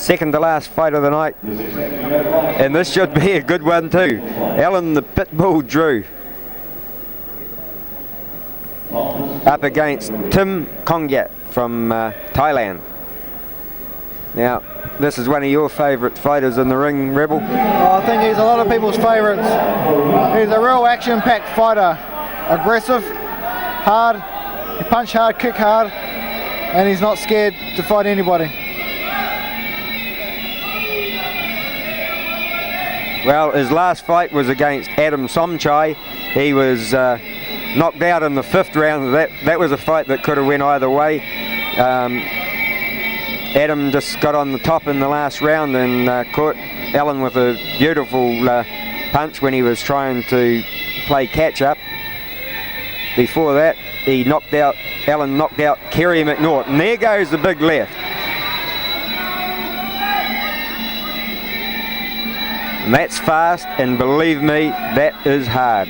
Second to last fight of the night, and this should be a good one too. Alan the Pitbull Drew up against Tim Kongiat from Thailand. Now, this is one of your favourite fighters in the ring, Rebel. Oh, I think he's a lot of people's favourites. He's a real action-packed fighter. Aggressive, hard, he punch hard, kick hard, and he's not scared to fight anybody. Well, his last fight was against Adam Somchai. He was knocked out in the 5th round. That was a fight that could have went either way. Adam just got on the top in the last round and caught Alan with a beautiful punch when he was trying to play catch up. Before that, Alan knocked out Kerry McNaughton. There goes the big left. And that's fast, and believe me, that is hard.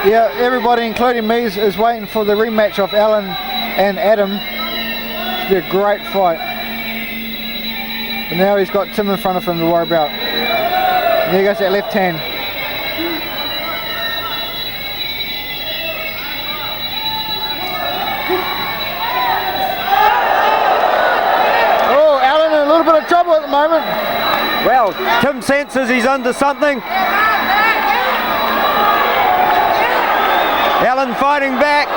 Yeah, everybody, including me, is waiting for the rematch of Alan and Adam. It's be a great fight. But now he's got Tim in front of him to worry about. And there goes that left hand. Oh, Alan in a little bit of trouble at the moment. Well, Tim senses he's under something. Alan fighting back.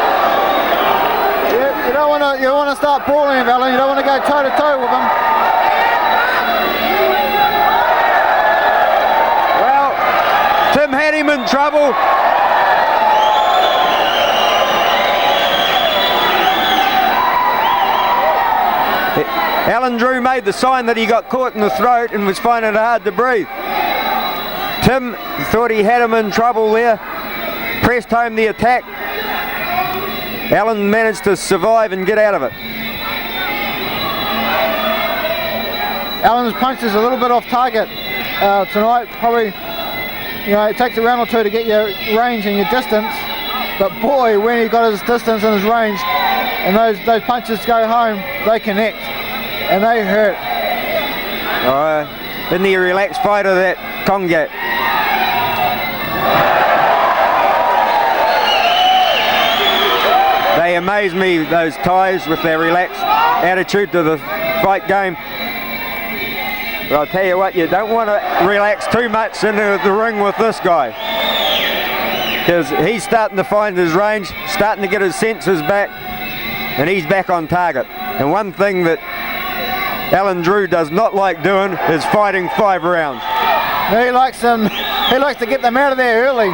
Yeah, you don't want to start brawling with Alan. You don't want to go toe to toe with him. Well, Tim had him in trouble. Alan Drew made the sign that he got caught in the throat and was finding it hard to breathe. Tim thought he had him in trouble there. Pressed home the attack. Alan managed to survive and get out of it. Alan's punch is a little bit off target tonight. Probably, it takes a round or two to get your range and your distance. But boy, when he got his distance and his range, and those punches go home, they connect, and they hurt. Isn't he a relaxed fighter, that Kongiat? They amaze me, those Thais, with their relaxed attitude to the fight game. But I'll tell you what, you don't want to relax too much into the ring with this guy, because he's starting to find his range, starting to get his senses back, and he's back on target. And one thing that Alan Drew does not like doing is fighting 5 rounds. He likes to get them out of there early.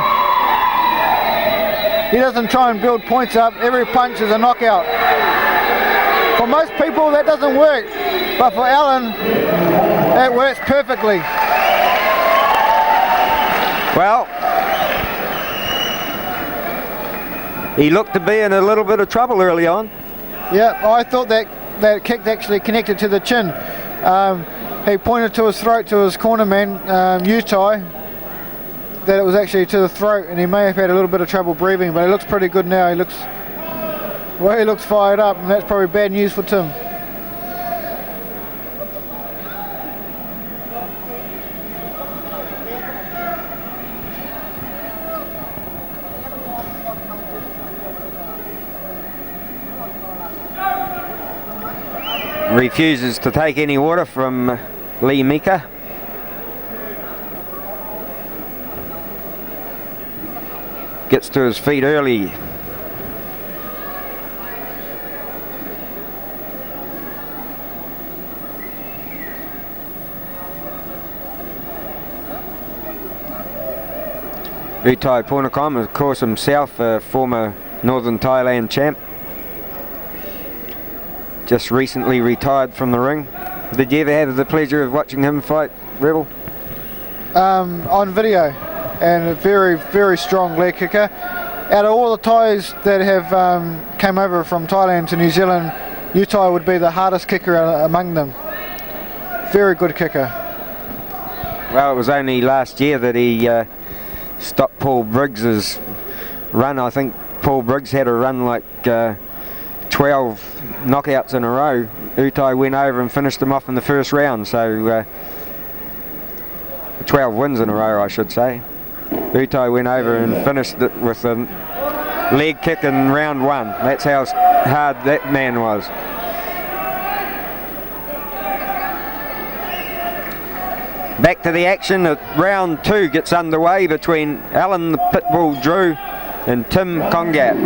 He doesn't try and build points up. Every punch is a knockout. For most people that doesn't work, but for Alan, it works perfectly. Well, he looked to be in a little bit of trouble early on. Yeah, I thought that kick actually connected to the chin. He pointed to his throat to his corner man, Muay, that it was actually to the throat, and he may have had a little bit of trouble breathing, but he looks pretty good now. He looks fired up, and that's probably bad news for Tim. Refuses to take any water from Lee Mika. Gets to his feet early. Utai Pornakom, of course, himself a former Northern Thailand champ. Just recently retired from the ring. Did you ever have the pleasure of watching him fight, Rebel? On video, and a very, very strong leg kicker. Out of all the Thais that have came over from Thailand to New Zealand, Utai would be the hardest kicker among them. Very good kicker. Well, it was only last year that he stopped Paul Briggs's run. I think Paul Briggs had a run like 12 knockouts in a row. Utai went over and finished them off in the first round, so 12 wins in a row, I should say. Utai went over and finished it with a leg kick in round 1. That's how hard that man was. Back to the action. Round 2 gets underway between Alan the Pitbull Drew and Tim Kongiat.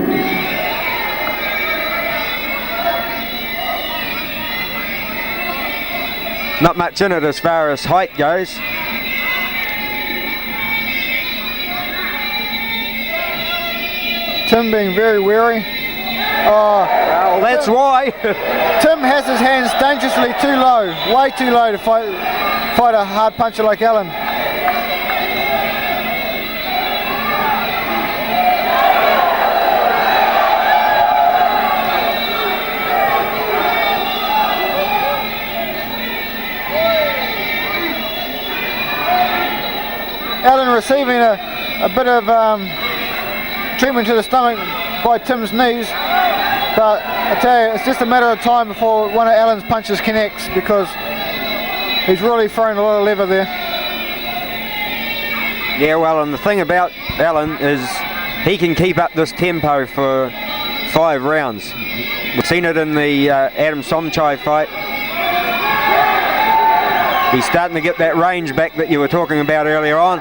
Not much in it as far as height goes. Tim being very wary. Oh, well, that's why. Tim has his hands dangerously too low, way too low to fight a hard puncher like Alan. Alan receiving a bit of treatment to the stomach by Tim's knees, but I tell you, it's just a matter of time before one of Alan's punches connects, because he's really thrown a lot of lever there. Yeah, well, and the thing about Alan is he can keep up this tempo for 5 rounds. We've seen it in the Adam Somchai fight. He's starting to get that range back that you were talking about earlier on.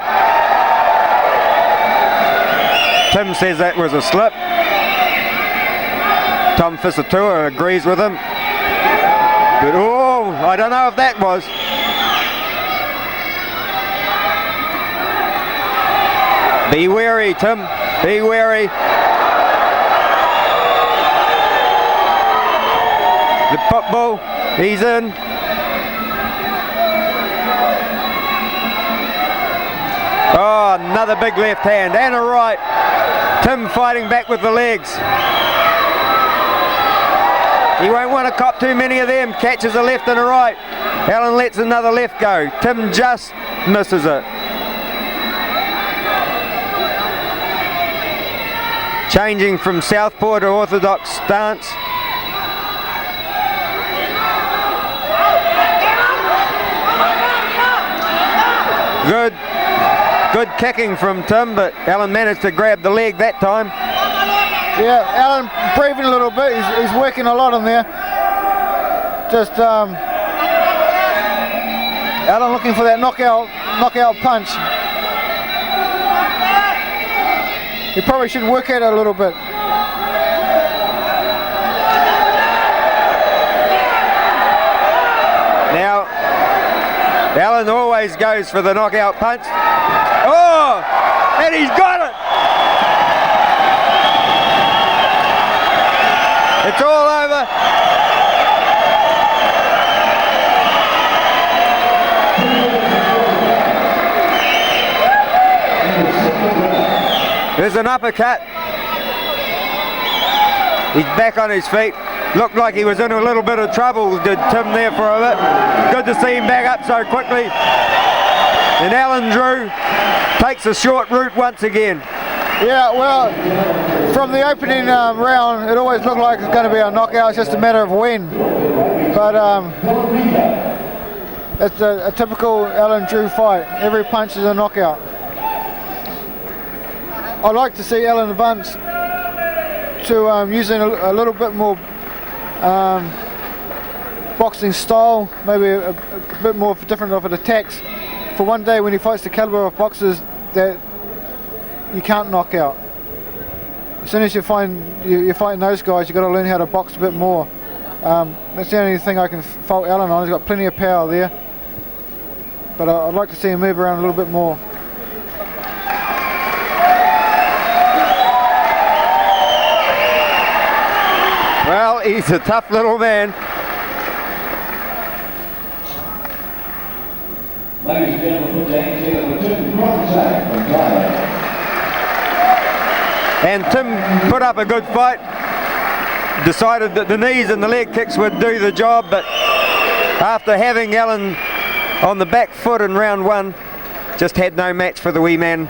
Tim says that was a slip. Tom Fisatua agrees with him. But oh, I don't know if that was. Be wary, Tim. Be wary. The Pitbull, he's in. Oh, another big left hand and a right. Tim fighting back with the legs. He won't want to cop too many of them. Catches a left and a right. Alan lets another left go. Tim just misses it. Changing from southpaw to orthodox stance. Good kicking from Tim, but Alan managed to grab the leg that time. Yeah, Alan breathing a little bit. He's working a lot in there. Just Alan looking for that knockout punch. He probably should work at it a little bit. Now, Alan always goes for the knockout punch. Oh, and he's got it. It's all over. There's an uppercut. He's back on his feet. Looked like he was in a little bit of trouble, did Tim there for a bit. Good to see him back up so quickly. And Alan Drew takes a short route once again. Yeah, well, from the opening round, it always looked like it's going to be a knockout. It's just a matter of when. But it's a typical Alan Drew fight. Every punch is a knockout. I'd like to see Alan advance to using a little bit more boxing style, maybe a bit more different of an attacks. For one day when he fights the caliber of boxers that you can't knock out. As soon as you're fighting those guys, you've got to learn how to box a bit more. That's the only thing I can fault Alan on. He's got plenty of power there, but I'd like to see him move around a little bit more. Well, he's a tough little man. Ladies and gentlemen, put your hands together for Tim Kongiat from Thailand. And Tim put up a good fight. Decided that the knees and the leg kicks would do the job, but after having Alan on the back foot in round 1, just had no match for the wee man.